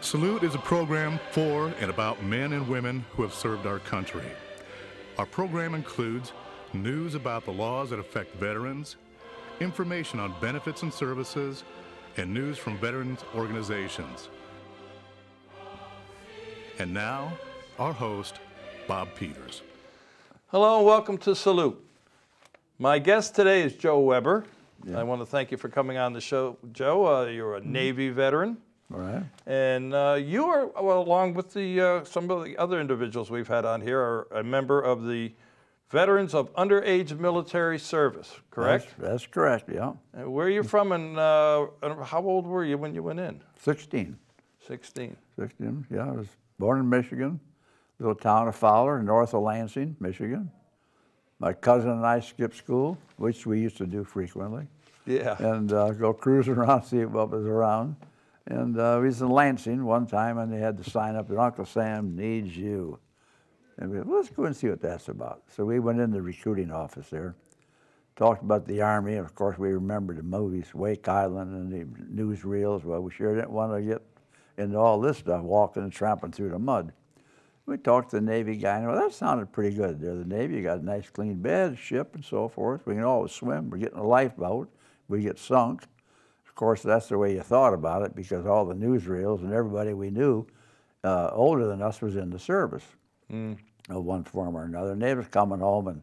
Salute is a program for and about men and women who have served our country. Our program includes news about the laws that affect veterans, information on benefits and services, and news from veterans organizations. And now, our host, Bob Peters. Hello and welcome to Salute. My guest today is Joe Weber. Yeah. I want to thank you for coming on the show, Joe. You're a Navy veteran. All right. And you are, well, along with some of the other individuals we've had on here, are a member of the Veterans of Underage Military Service, correct? That's correct, yeah. And where are you from, and how old were you when you went in? 16. 16. 16, yeah. I was born in Michigan, little town of Fowler, north of Lansing, Michigan. My cousin and I skipped school, which we used to do frequently. Yeah. And go cruising around, see what was around. And we was in Lansing one time, and they had to sign up that Uncle Sam needs you. And we said, well, let's go and see what that's about. So we went in the recruiting office there, talked about the Army, and of course we remembered the movies, Wake Island and the newsreels. Well, we sure didn't want to get into all this stuff, walking and tramping through the mud. We talked to the Navy guy, and well, that sounded pretty good there. The Navy, you got a nice clean bed, ship, and so forth. We can always swim. We're getting a lifeboat. We get sunk. Of course, that's the way you thought about it, because all the newsreels and everybody we knew older than us was in the service of one form or another. And they was coming home, and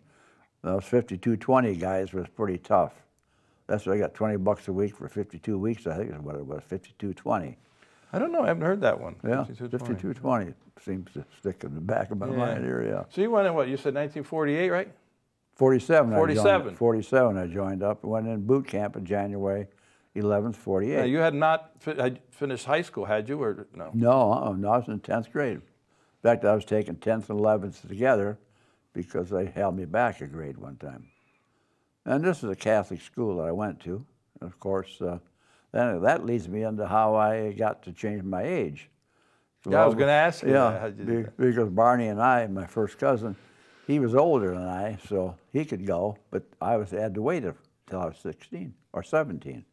those 5220 guys was pretty tough. That's why I got $20 a week for 52 weeks, I think is what it was, 5220. I don't know, I haven't heard that one. Yeah, 5220 seems to stick in the back of my mind here, yeah. So you went in what, you said 1948, right? 47. 47. 47 I joined up and went in boot camp in January 11th, 48. Now, you had not finished high school, had you, or no? No, no, I was in 10th grade. In fact, I was taking 10th and 11th together because they held me back a grade one time. And this is a Catholic school that I went to. And of course, then that leads me into how I got to change my age. So yeah, I was going to ask you yeah, that. Because Barney and I, my first cousin, he was older than I, so he could go, but I had to wait until I was 16 or 17.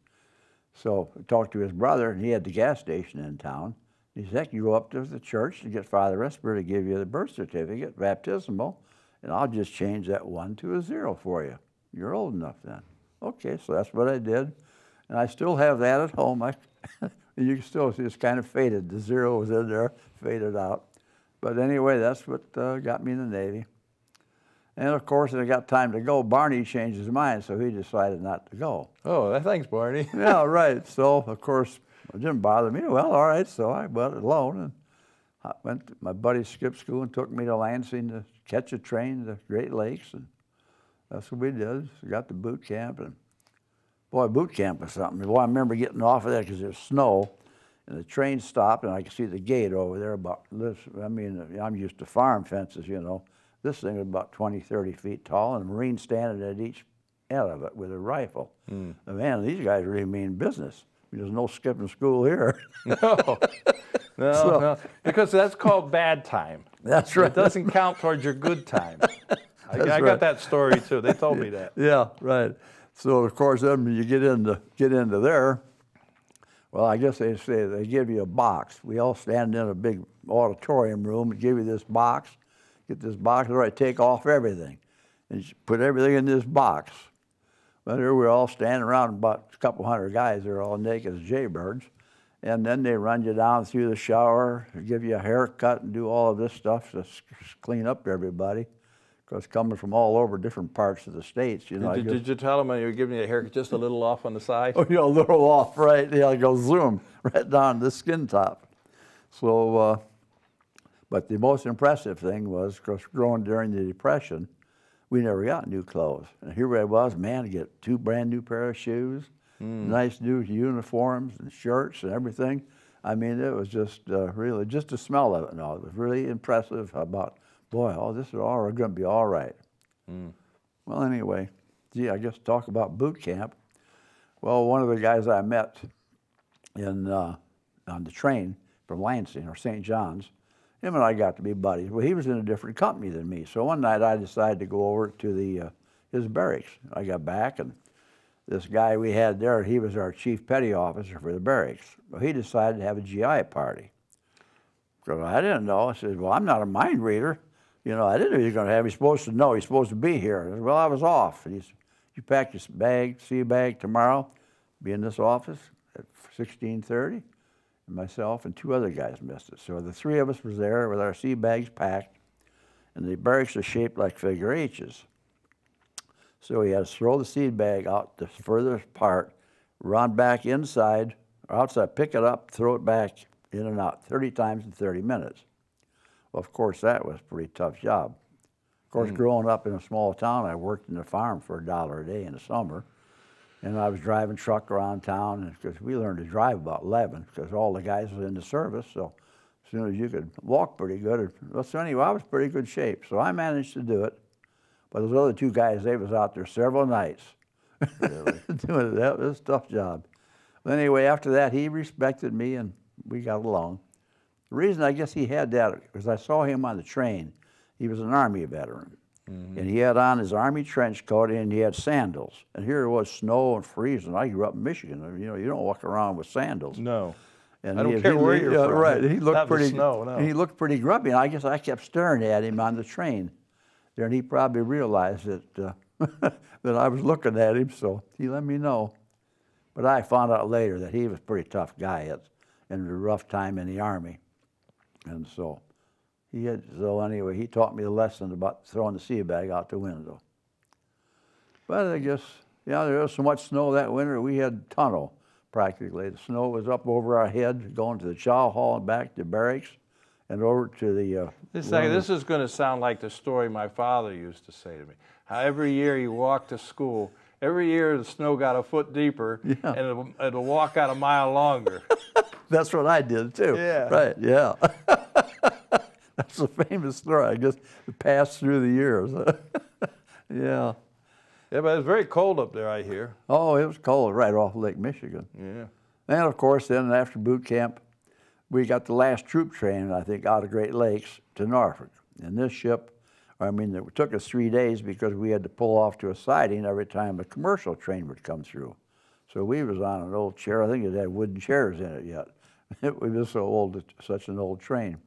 So I talked to his brother, and he had the gas station in town. He said, heck, you go up to the church and get Father Esper to give you the birth certificate, baptismal, and I'll just change that 1 to a 0 for you. You're old enough then. Okay, so that's what I did. And I still have that at home. You can still see it's kind of faded. The 0 was in there, faded out. But anyway, that's what got me in the Navy. And of course, when I got time to go, Barney changed his mind, so he decided not to go. Oh, thanks, Barney. Yeah, right. So, of course, it didn't bother me. Well, all right, so I went alone, and my buddy skipped school and took me to Lansing to catch a train to Great Lakes, and that's what we did. So got to boot camp, and boy, boot camp was something. Boy, I remember getting off of there because there was snow, and the train stopped, and I could see the gate over there about this. I mean, I'm used to farm fences, you know. This thing was about 20, 30 feet tall, and a Marine standing at each end of it with a rifle. And man, these guys really mean business. There's no skipping school here. No, no, because that's called bad time. That's right. It doesn't count towards your good time. I got that story too. They told me that. Yeah, right. So of course, then when you get into there, well, I guess they say they give you a box. We all stand in a big auditorium room and give you this box. Get this box, all right, take off everything. And you put everything in this box. Well, here we're all standing around, about a couple hundred guys. They're all naked as jaybirds. And then they run you down through the shower, give you a haircut, and do all of this stuff to clean up everybody. Because coming from all over different parts of the states, you know. Did you tell them when you were giving me a haircut just a little off on the side? Oh, a little off, right? Yeah, I go zoom right down to the skin top. So, but the most impressive thing was, of course, growing during the Depression, we never got new clothes. And here I was, man, to get 2 brand new pair of shoes, nice new uniforms and shirts and everything. I mean, it was just really, just the smell of it and all. It was really impressive about, boy, oh, this is all going to be all right. Well, anyway, gee, I guess talk about boot camp. Well, one of the guys I met on the train from Lansing or St. John's, him and I got to be buddies. Well, he was in a different company than me. So one night I decided to go over to his barracks. I got back, and this guy we had there, he was our chief petty officer for the barracks. Well, he decided to have a GI party. So I didn't know. I said, well, I'm not a mind reader. You know, I didn't know you were going to have. He's supposed to know. He's supposed to be here. I said, well, I was off. And he said, you pack your bag, sea bag tomorrow, be in this office at 16:30. And myself and 2 other guys missed it. So the 3 of us was there with our sea bags packed, and the barracks are shaped like figure H's. So he had to throw the seed bag out the furthest part, run back inside or outside, pick it up, throw it back in and out 30 times in 30 minutes. Well, of course, that was a pretty tough job. Of course, growing up in a small town, I worked in the farm for $1 a day in the summer. And I was driving truck around town, because we learned to drive about 11, because all the guys were in the service. So as soon as you could walk pretty good. Well, so anyway, I was in pretty good shape. So I managed to do it. But those other 2 guys, they was out there several nights. Really? Doing that. It was a tough job. But anyway, after that, he respected me, and we got along. The reason I guess he had that was I saw him on the train. He was an Army veteran. And he had on his Army trench coat, and he had sandals. And here it was snow and freezing. I grew up in Michigan. You know, you don't walk around with sandals. No. And I don't care where you're from. Right. He looked Not the pretty. snow, no. And he looked pretty grubby. And I guess I kept staring at him on the train. There, and he probably realized that that I was looking at him. So he let me know. But I found out later that he was a pretty tough guy in a rough time in the Army, and so. So anyway, he taught me the lesson about throwing the sea bag out the window. But I guess, yeah, there was so much snow that winter, we had tunnel practically. The snow was up over our head, going to the chow hall and back to barracks, and over to the... This is going to sound like the story my father used to say to me. How every year he walked to school, every year the snow got a foot deeper, and it'll walk out a mile longer. That's what I did too. Yeah. Right, yeah. That's a famous story. I guess it passed through the years. Yeah. Yeah, but it's very cold up there, I hear. Oh, it was cold right off Lake Michigan. Yeah. And of course, then after boot camp, we got the last troop train, I think, out of Great Lakes to Norfolk. And this ship, I mean, it took us 3 days because we had to pull off to a siding every time a commercial train would come through. So we was on an old chair. I think it had wooden chairs in it yet. It was so old, such an old train.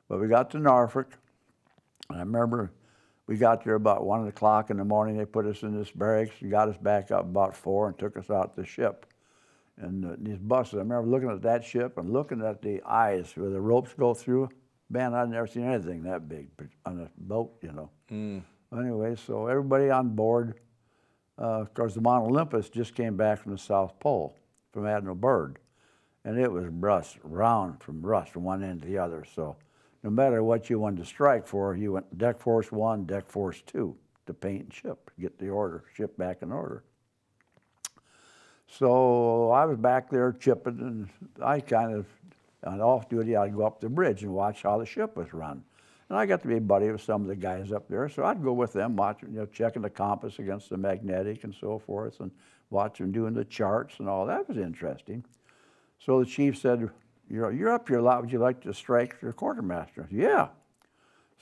But we got to Norfolk, and I remember we got there about 1 o'clock in the morning. They put us in this barracks and got us back up about 4 and took us out to the ship. And these buses, I remember looking at that ship and looking at the eyes where the ropes go through. Man, I'd never seen anything that big on a boat, you know. Anyway, so everybody on board, of course, the Mount Olympus just came back from the South Pole, from Admiral Byrd. And it was rust, round from rust from one end to the other. So no matter what you wanted to strike for, you went Deck Force 1, Deck Force 2 to paint and ship, get the order, ship back in order. So I was back there chipping, and I kind of, on off duty, I'd go up the bridge and watch how the ship was run. And I got to be a buddy with some of the guys up there, so I'd go with them, watching, you know, checking the compass against the magnetic and so forth, and watching doing the charts and all. That was interesting. So the chief said, you're up here a lot. Would you like to strike for quartermaster? I said, yeah.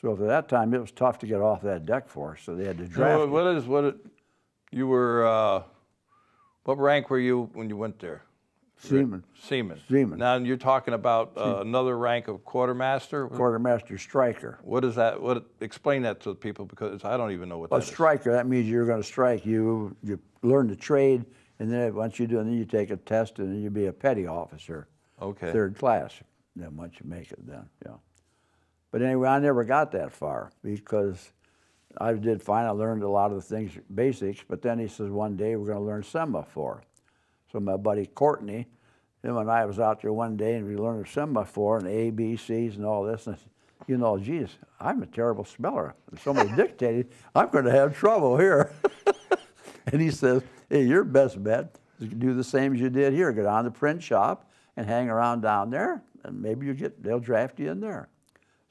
So at that time, it was tough to get off that deck force, so they had to draft. What rank were you when you went there? Seaman. Seaman. Seaman. Now you're talking about another rank of quartermaster. Quartermaster striker. What is that? Explain that to the people, because I don't even know what that is. A striker, that means you're going to strike. You learn the trade, and then once you do it, then you take a test, and then you be a petty officer. Okay. 3rd class. Then once you make it, then yeah. But anyway, I never got that far because I did fine. I learned a lot of the things, basics. But then he says one day we're going to learn semaphore. So my buddy Courtney, him and I was out there one day, and we learned semaphore and A, B, C's and all this. And I said, you know, geez, I'm a terrible speller. If somebody dictated, I'm going to have trouble here. And he says, hey, your best bet is to do the same as you did here. Go down to the print shop and hang around down there, and maybe they'll draft you in there.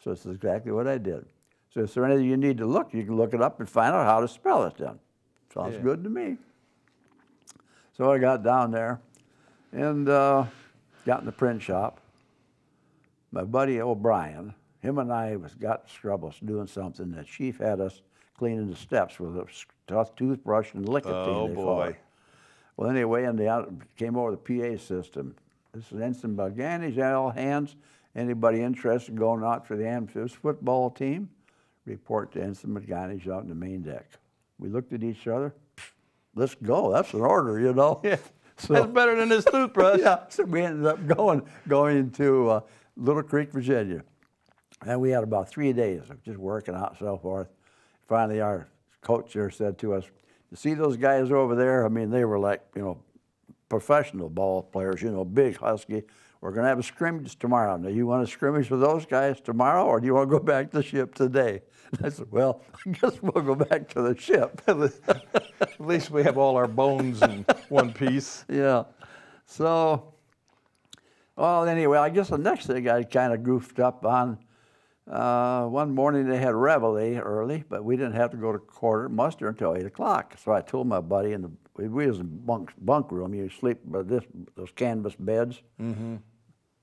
So this is exactly what I did. So is there anything you need to look? You can look it up and find out how to spell it then. Sounds good to me. So I got down there and got in the print shop. My buddy O'Brien, him and I got troubles doing something. The chief had us cleaning the steps with a tough toothbrush and nicotine. Oh, boy. Well, anyway, and they came over the PA system. This is Ensign Balgani's, all hands, Anybody interested in going out for the amphibious football team, report to Ensign McGinnis out in the main deck. We looked at each other. Let's go. That's an order, you know. Yeah. So, That's better than his toothbrush. yeah. So we ended up going to Little Creek, Virginia. And we had about 3 days of just working out and so forth. Finally, our coach there said to us, "You see those guys over there? I mean, they were like, you know, professional ball players, you know, big, husky. We're going to have a scrimmage tomorrow. Now, you want to scrimmage with those guys tomorrow, or do you want to go back to the ship today?" I said, "Well, I guess we'll go back to the ship." At least we have all our bones in one piece. Yeah. So, well, anyway, I guess the next thing I kind of goofed up on, one morning they had reveille early, but we didn't have to go to quarter muster until 8 o'clock. So I told my buddy, we was in bunk room, you sleep by those canvas beds. Mm-hmm.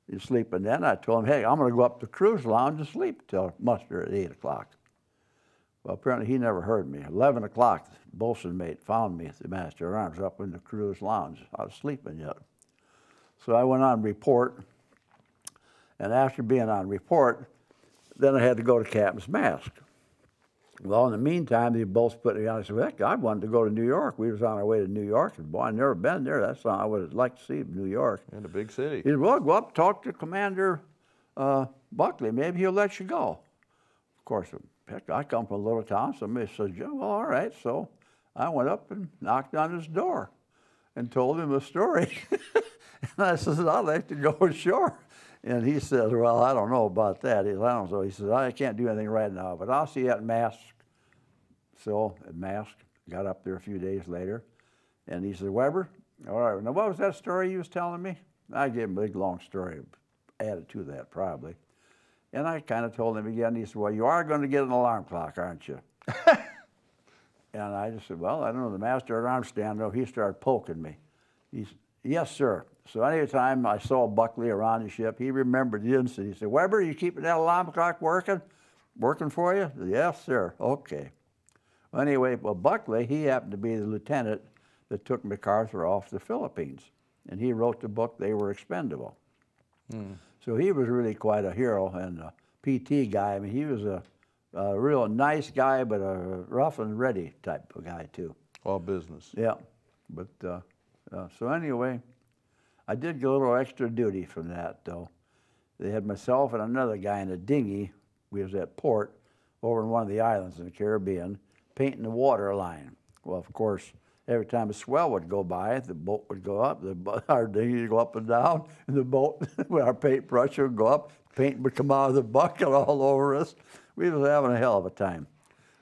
You sleep in that. I told him, "Hey, I'm going to go up to the cruise lounge and sleep till muster at 8 o'clock. Well, apparently he never heard me. 11 o'clock, the bosun mate found me at the master at arms up in the cruise lounge. I was sleeping yet. So I went on report, and after being on report, then I had to go to captain's mast. Well, in the meantime, they both put me on. I said, "Heck, I wanted to go to New York." We was on our way to New York, and boy, I'd never been there. That's something I would have liked to see, New York. In a big city. He said, "Well, go up, talk to Commander Buckley. Maybe he'll let you go." Of course, heck, I come from a little town. Somebody said, "Yeah, well, all right." So I went up and knocked on his door and told him the story. And I said, "I'd like to go ashore." And he says, "Well, I don't know about that." He says, "I don't know." He says, "I can't do anything right now, but I'll see you at Mask." So at Mask, got up there a few days later, and he said, "Weber, all right, now what was that story you was telling me?" I gave him a big, long story, added to that probably. And I kind of told him again. He said, "Well, you are going to get an alarm clock, aren't you?" And I just said, "Well, I don't know. The master at arms stand up." He started poking me. He said, "Yes, sir." So anytime I saw Buckley around the ship, he remembered the incident. He said, "Weber, you keeping that alarm clock working? Working for you?" "Yes, sir." "Okay." Well, anyway, well, Buckley, he happened to be the lieutenant that took MacArthur off the Philippines. And he wrote the book, They Were Expendable. So he was really quite a hero and a PT guy. I mean, he was a real nice guy, but a rough and ready type of guy, too. All business. Yeah. But so anyway, I did get a little extra duty from that, though. They had myself and another guy in a dinghy. We was at port over in one of the islands in the Caribbean, painting the water line. Well, of course, every time a swell would go by, the boat would go up, our dinghy would go up and down, and the boat, with our paintbrush would go up, paint would come out of the bucket all over us. We was having a hell of a time.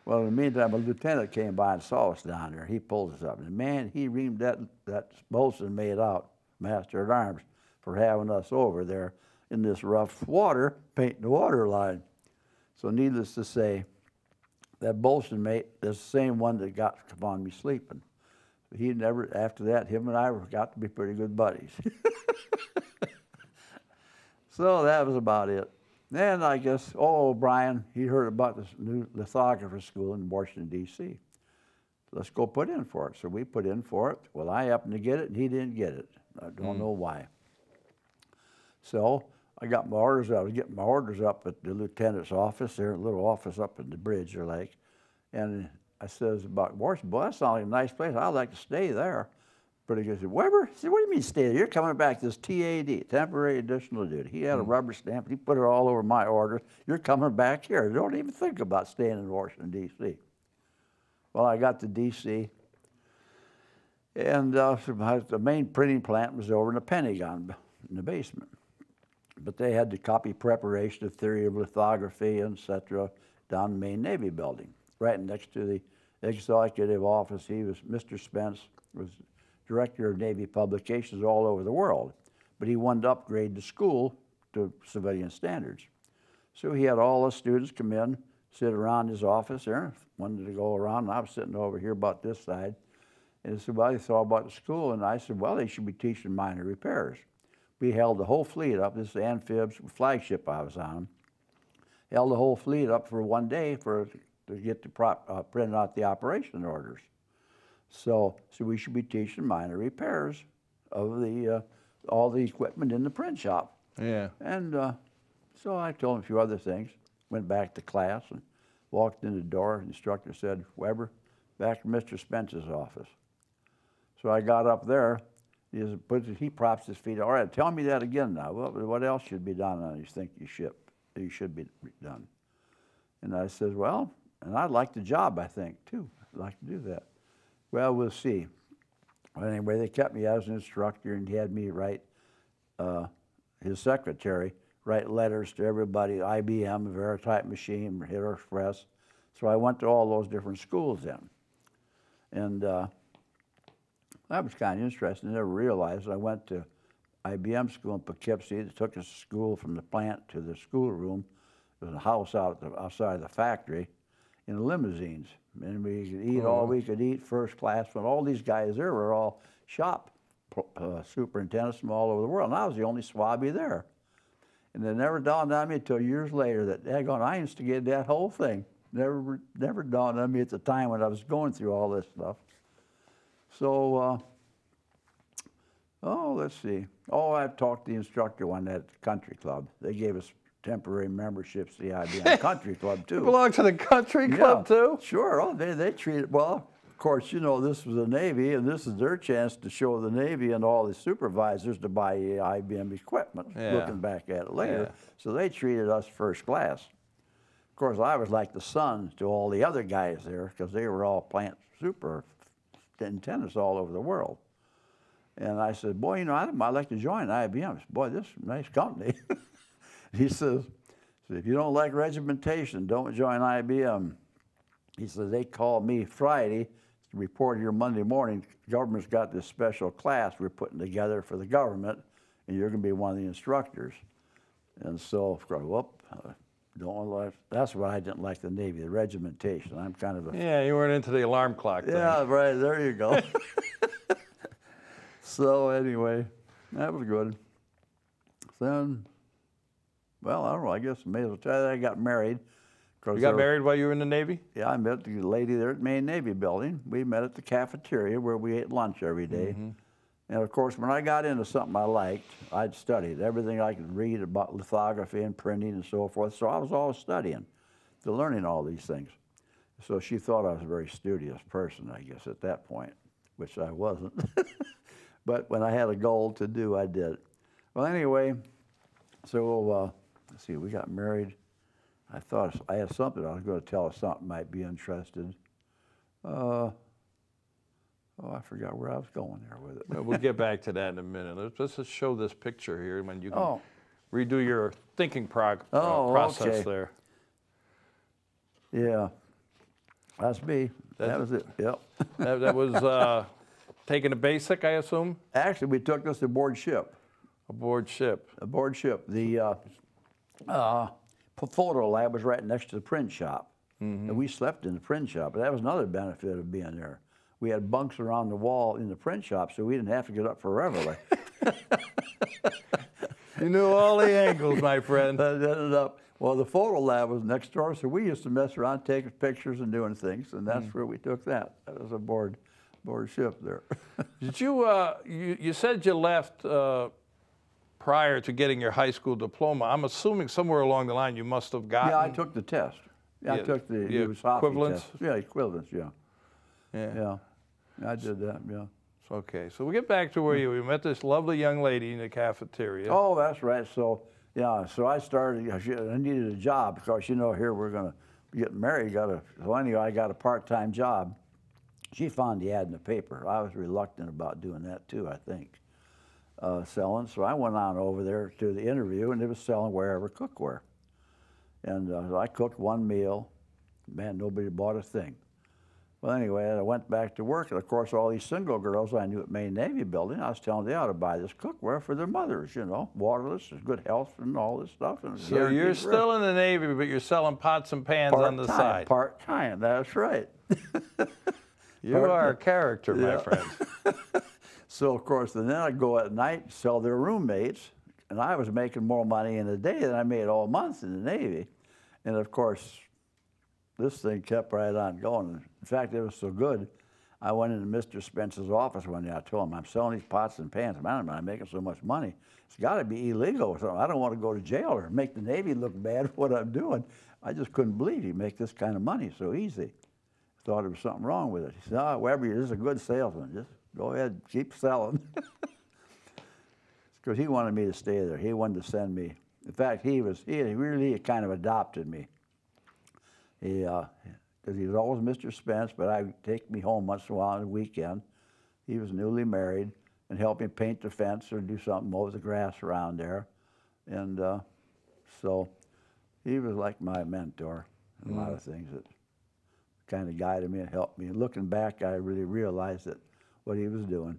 Well, in the meantime, a lieutenant came by and saw us down there. He pulled us up, and man, he reamed that bosun made out, master at arms, for having us over there in this rough water, painting the water line. So needless to say, that bosun mate is the same one that got upon me sleeping. He never, after that, him and I got to be pretty good buddies. So that was about it. Then I guess, O'Brien, he heard about this new lithographer school in Washington, D.C. Let's go put in for it. So we put in for it. Well, I happened to get it, and he didn't get it. I don't know why. So I got my orders. I was getting my orders up at the lieutenant's office there, a little office up in the bridge or lake. And I says about Washington, "Boy, that sounds like a nice place. I'd like to stay there." Pretty good. He said, "Weber," I said, "What do you mean stay there? You're coming back to this TAD, temporary additional duty." He had a rubber stamp. He put it all over my orders. "You're coming back here. Don't even think about staying in Washington, D.C." Well, I got to D.C. And the main printing plant was over in the Pentagon in the basement. But they had the copy preparation, the theory of lithography, etc., down the main Navy building, right next to the executive office. He was, Mr. Spence, was director of Navy publications all over the world. But he wanted to upgrade the school to civilian standards. So he had all the students come in, sit around his office there, wanted to go around, and I was sitting over here about this side. And he said, "Well, he thought about the school," and I said, "Well, they should be teaching minor repairs." We held the whole fleet up. This is the Amphibs flagship I was on. Held the whole fleet up for one day to get the print out the operation orders. So we should be teaching minor repairs of all the equipment in the print shop. Yeah. And So I told him a few other things, went back to class and walked in the door. The instructor said, Weber, back to Mr. Spence's office. So I got up there. He props his feet. All right, tell me that again now. What else should be done on you think you should be done? And I said, well, and I'd like the job, I think, too. I'd like to do that. Well, we'll see. But anyway, they kept me as an instructor, and he had me write, his secretary, write letters to everybody, IBM, Veritype Machine, Hit Express. So I went to all those different schools then. And that was kind of interesting. I never realized I went to IBM school in Poughkeepsie. They took us to school from the plant to the schoolroom. There was a house outside of the factory in limousines. And we could eat all we could eat, first class. But all these guys there were all shop superintendents from all over the world. And I was the only swabby there. And it never dawned on me until years later that I instigated that whole thing. Never dawned on me at the time when I was going through all this stuff. So, let's see. I talked to the instructor one night at the country club. They gave us temporary memberships to the IBM Country Club, too. You belong to the country club, too? Sure. They treated, well, of course, you know, this was the Navy, and this is their chance to show the Navy and all the supervisors to buy IBM equipment, looking back at it later. Yeah. So they treated us first class. Of course, I was like the son to all the other guys there because they were all plant superintendents all over the world. And I said, boy, you know, I'd like to join IBM. I said, boy, this is a nice company. He says, if you don't like regimentation, don't join IBM. He says, they called me Friday to report here Monday morning. The government's got this special class we're putting together for the government, and you're going to be one of the instructors. And so, of course, that's what I didn't like the Navy, the regimentation. I'm kind of a... Yeah, you weren't into the alarm clock thing. Yeah, right, there you go. So anyway, that was good. Then, well, I don't know, I guess I may as well tell you that I got married. You got married while you were in the Navy? Yeah, I met the lady there at Main Navy Building. We met at the cafeteria where we ate lunch every day. Mm-hmm. And of course, when I got into something I liked, I'd studied everything I could read about lithography and printing and so forth. So I was always studying, learning all these things. So she thought I was a very studious person, I guess, at that point, which I wasn't. But when I had a goal to do, I did. Well, anyway, so let's see, we got married. I thought I had something I was going to tell us something might be interested. I forgot where I was going there with it. We'll get back to that in a minute. Let's just show this picture here when you can redo your thinking process there. Yeah, that's me. That was it, yep. That was taking a basic, I assume? Actually, we took this aboard ship. Aboard ship? Aboard ship. The photo lab was right next to the print shop. Mm-hmm. And we slept in the print shop. But that was another benefit of being there. We had bunks around the wall in the print shop, so we didn't have to get up forever. You knew all the angles, my friend. That ended up, well, the photo lab was next door, so we used to mess around, taking pictures and doing things, and that's where we took that. That was aboard ship there. Did you, you said you left prior to getting your high school diploma. I'm assuming somewhere along the line you must have gotten... Yeah, I took the test. Yeah, I took the equivalence test. Yeah, equivalence, yeah. I did that, yeah. Okay, so we get back to where we met this lovely young lady in the cafeteria. Oh, that's right. So, yeah, so I started, I needed a job because, you know, here we're going to get married. So anyway, I got a part-time job. She found the ad in the paper. I was reluctant about doing that too, I think, selling. So I went on over there to the interview, and it was selling wherever cookware. And I cooked one meal. Man, nobody bought a thing. Well, anyway, I went back to work, and of course, all these single girls I knew at Main Navy Building, I was telling them they ought to buy this cookware for their mothers, you know, waterless, good health, and all this stuff. And so you're still in the Navy, but you're selling pots and pans on the side. Part-time, that's right. You are a character, my friend. So, of course, then I'd go at night, sell their roommates, and I was making more money in a day than I made all month in the Navy. And, of course, this thing kept right on going. In fact, it was so good, I went into Mr. Spence's office one day. I told him, I'm selling these pots and pans. Man, I'm making so much money. It's got to be illegal or something. I don't want to go to jail or make the Navy look bad for what I'm doing. I just couldn't believe he'd make this kind of money so easy. Thought there was something wrong with it. He said, oh, Weber, you're just a good salesman. Just go ahead, keep selling. Because he wanted me to stay there. He wanted to send me. In fact, he really kind of adopted me. Because he was always Mr. Spence, but I'd take me home once in a while on the weekend. He was newly married and helped me paint the fence or do something, mow the grass around there. And so he was like my mentor in a lot of things that kind of guided me and helped me. And looking back, I really realized that what he was doing,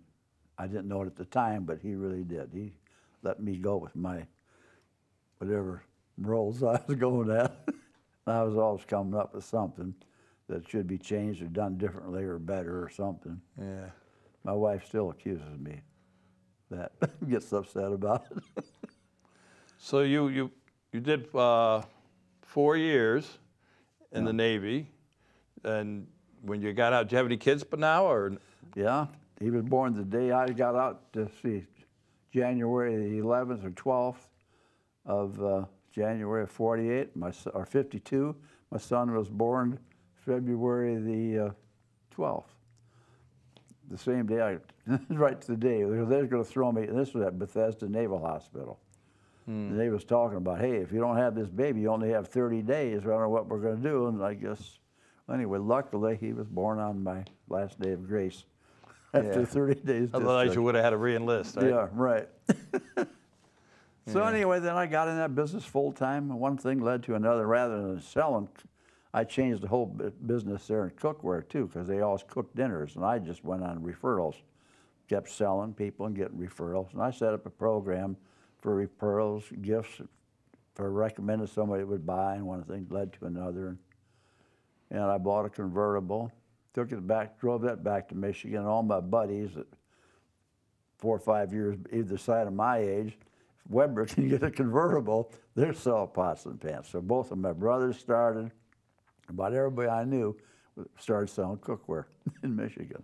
I didn't know it at the time, but he really did. He let me go with my whatever roles I was going at. I was always coming up with something that should be changed or done differently or better or something. Yeah. My wife still accuses me that, gets upset about it. So you did 4 years in the Navy, and when you got out, did you have any kids but now, or? Yeah, he was born the day I got out, to see, January the 11th or 12th of January of 48, or 52. My son was born February the 12th. The same day, right to the day, they were going to throw me, and this was at Bethesda Naval Hospital. And they was talking about, hey, if you don't have this baby, you only have 30 days. I don't know what we're going to do. And I guess, anyway, luckily, he was born on my last day of grace after 30 days. Otherwise, you would have had to re-enlist, right? Yeah, right. So anyway, then I got in that business full time, and one thing led to another. Rather than selling, I changed the whole business there in cookware too, because they always cooked dinners, and I just went on referrals, kept selling people and getting referrals. And I set up a program for referrals, gifts, for recommending somebody would buy, and one thing led to another. And I bought a convertible, took it back, drove that back to Michigan. All my buddies, at 4 or 5 years either side of my age, if Weber can get a convertible, they're selling pots and pans. So both of my brothers started. About everybody I knew started selling cookware in Michigan.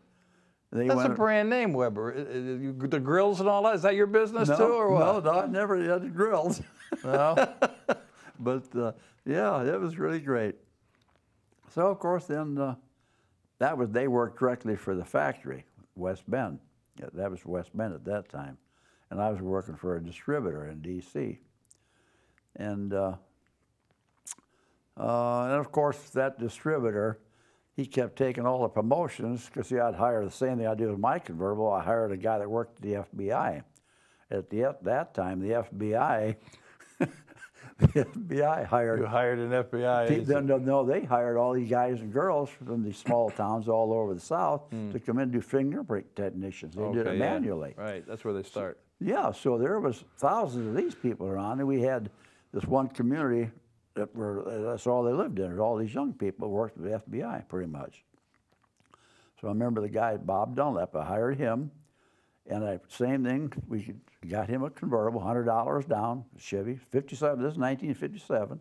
That's a brand name, Weber. The grills and all that, is that your business too, or what? No, I never had the grills. No? But yeah, it was really great. So of course then, they worked directly for the factory, West Bend. Yeah, that was West Bend at that time. And I was working for a distributor in D.C. And of course, that distributor, he kept taking all the promotions because I'd hire the same thing I did with my convertible. I hired a guy that worked at the FBI. At that time, the FBI, the FBI hired. You hired an FBI agent? No, they hired all these guys and girls from these small towns all over the South to come in and do fingerprint technicians. They did it manually. Right, that's where they start. Yeah, so there was thousands of these people around, and we had this one community that's all they lived in. All these young people worked with the FBI, pretty much. So I remember the guy, Bob Dunlap, I hired him, and same thing, we got him a convertible, $100 down, Chevy, 57, this is 1957,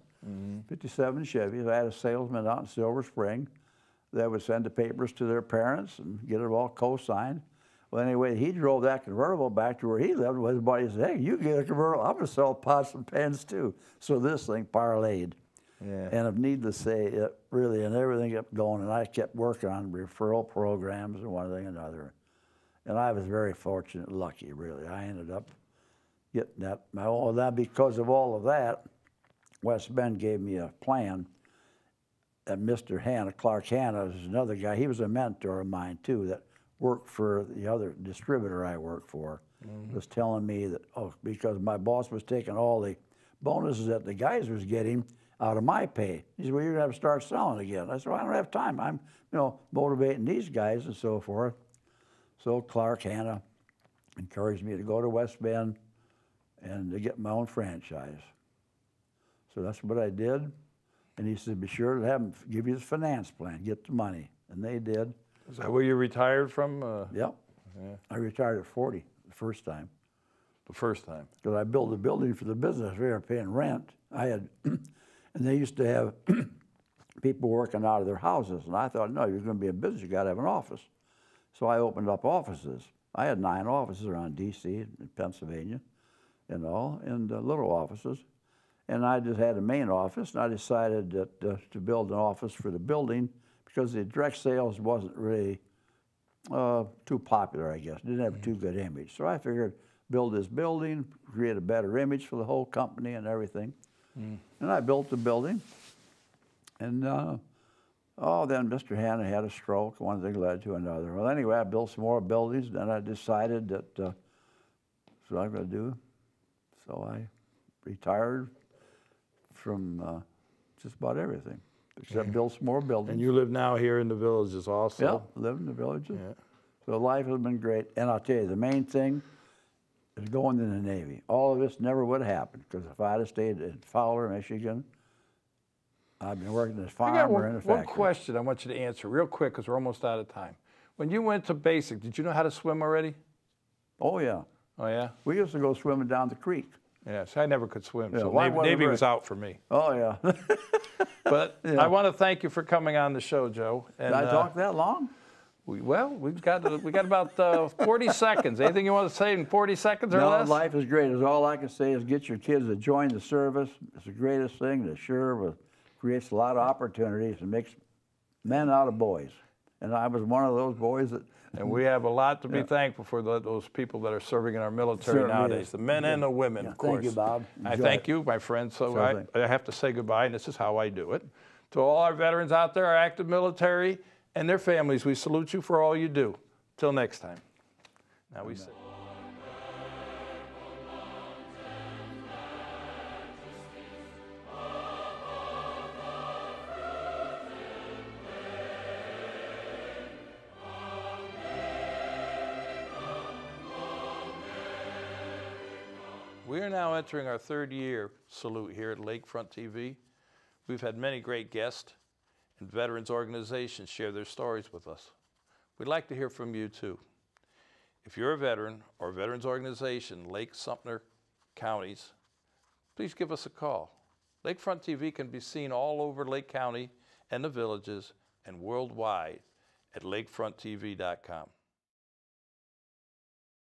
57 Chevy. I had a salesman out in Silver Spring that would send the papers to their parents and get it all co-signed. Well, anyway, he drove that convertible back to where he lived. His buddy said, hey, you get a convertible. I'm going to sell pots and pans too. So this thing parlayed. Yeah. And if needless to say, it really, and everything kept going. And I kept working on referral programs and one thing and another. And I was very fortunate and lucky, really. I ended up getting that. That because of all of that, West Bend gave me a plan. And Mr. Hanna, Clark Hanna, is another guy. He was a mentor of mine too, that worked for the other distributor I worked for, was telling me that, because my boss was taking all the bonuses that the guys was getting out of my pay. He said, well, you're going to have to start selling again. I said, well, I don't have time. I'm, motivating these guys and so forth. So Clark Hanna encouraged me to go to West Bend and to get my own franchise. So that's what I did. And he said, be sure to have them give you the finance plan, get the money. And they did. Is that where you retired from? Yep. Yeah. I retired at 40 the first time. The first time? Because I built a building for the business. We were paying rent. I had, and they used to have people working out of their houses. And I thought, no, you're going to be in business, you got to have an office. So I opened up offices. I had 9 offices around D.C. and Pennsylvania and all, and little offices. And I just had a main office, and I decided that to build an office for the building because the direct sales wasn't really too popular, I guess. It didn't have a too good image. So I figured build this building, create a better image for the whole company and everything. And I built the building. And then Mr. Hanna had a stroke. One thing led to another. Well, anyway, I built some more buildings. Then I decided that that's what I'm going to do. So I retired from just about everything, except build some more buildings. And you live now here in the Villages also? Yeah, live in the Villages. Yeah. So life has been great. And I'll tell you, the main thing is going in the Navy. All of this never would have happened, because if I'd have stayed in Fowler, Michigan, I've been working as a farmer in a factory. One question I want you to answer real quick, because we're almost out of time. When you went to basic, did you know how to swim already? Oh, yeah. Oh, yeah? We used to go swimming down the creek. Yes, I never could swim, Yeah, so why Navy wasn't was out for me. Oh, yeah. But I want to thank you for coming on the show, Joe. And, Did I talk that long? we've got about 40 seconds. Anything you want to say in 40 seconds or less? No, life is great. All I can say is get your kids to join the service. It's the greatest thing. It sure creates a lot of opportunities and makes men out of boys. And I was one of those boys that... And we have a lot to be thankful for those people that are serving in our military Certainly nowadays, is. the men and the women, of course. Thank you, Bob. I Enjoy thank it. you, my friend. So Sure I have to say goodbye, and this is how I do it. To all our veterans out there, our active military, and their families, we salute you for all you do. Till next time. Now we say. We are now entering our 3rd year salute here at Lakefront TV. We've had many great guests and veterans organizations share their stories with us. We'd like to hear from you too. If you're a veteran or a veterans organization, Lake Sumter counties, please give us a call. Lakefront TV can be seen all over Lake County and the Villages and worldwide at lakefronttv.com.